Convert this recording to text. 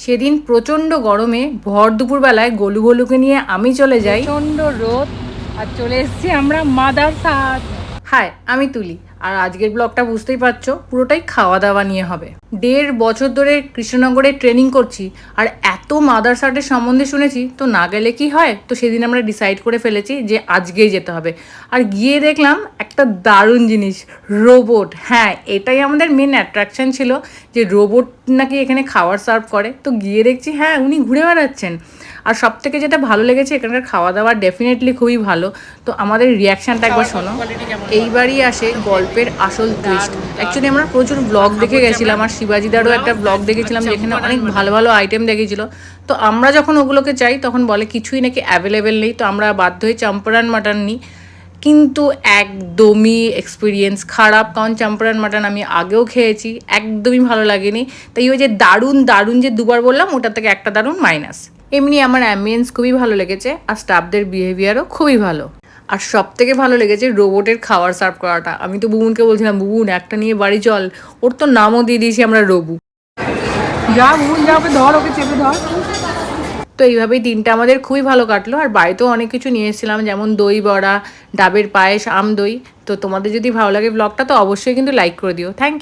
সেদিন প্রচণ্ড গরমে ভর দুপুরবেলায় গোলু গোলুকে নিয়ে আমি চলে যাই। প্রচণ্ড রোদ আর চলে এসেছি আমরা মাদারসাদ। হাই, আমি তুলি। আর আজকের ব্লগটা বুঝতেই পারছো, পুরোটাই খাওয়া দাওয়া নিয়ে হবে। 1.5 বছর ধরে কৃষ্ণনগরে ট্রেনিং করছি, আর এত মাদারসাটের সম্বন্ধে শুনেছি, তো না গেলে কি হয়। তো সেদিন আমরা ডিসাইড করে ফেলেছি যে আজকেই যেতে হবে। আর গিয়ে দেখলাম একটা দারুণ জিনিস, রোবট। হ্যাঁ, এটাই আমাদের মেন অ্যাট্রাকশন ছিল, যে রোবট নাকি এখানে খাবার সার্ভ করে। তো গিয়ে দেখছি হ্যাঁ, উনি ঘুরে বেড়াচ্ছেন। আর সব থেকে যেটা ভালো লেগেছে, এখানকার খাওয়া দাওয়া ডেফিনেটলি খুবই ভালো। তো আমাদের রিয়াকশানটা একবার শোনো। এইবারই আসে গল্পের আসল টুইস্ট। অ্যাকচুয়ালি আমরা প্রচুর ব্লগ দেখে গেছিলাম, আর শিবাজিদারও একটা ব্লগ দেখেছিলাম যেখানে অনেক ভালো ভালো আইটেম দেখেছিল। তো আমরা যখন ওগুলোকে চাই তখন বলে কিছুই নাকি অ্যাভেলেবেল নেই। তো আমরা বাধ্য হয়ে চম্পারন মাটন নিই, কিন্তু একদমই এক্সপিরিয়েন্স খারাপ। কারণ চম্পারন মাটন আমি আগেও খেয়েছি, একদমই ভালো লাগেনি। তাই ওই যে দারুণ দারুণ যে দুবার বললাম, ওটা থেকে একটা দারুণ মাইনাস। এমনি আমার অ্যাম্বিয়েন্স খুবই ভালো লেগেছে, আর স্টাফদের বিহেভিয়ারও খুবই ভালো। আর সব থেকে ভালো লেগেছে রোবটের খাবার সার্ভ করাটা। আমি তো বুবুনকে বলছিলাম, বুবুন একটা নিয়ে বাড়ি চল। ওর তো নামও দিয়ে দিয়েছি আমরা, রবু। যা বুন যা, ওকে ধর, ওকে চেপে ধর। তো এইভাবেই দিনটা আমাদের খুবই ভালো কাটলো। আর বাড়িতেও অনেক কিছু নিয়ে এসেছিলাম, যেমন দই বড়া, ডাবের পায়েস, আম দই। তো তোমাদের যদি ভালো লাগে ব্লগটা, তো অবশ্যই কিন্তু লাইক করে দিও। Thank you.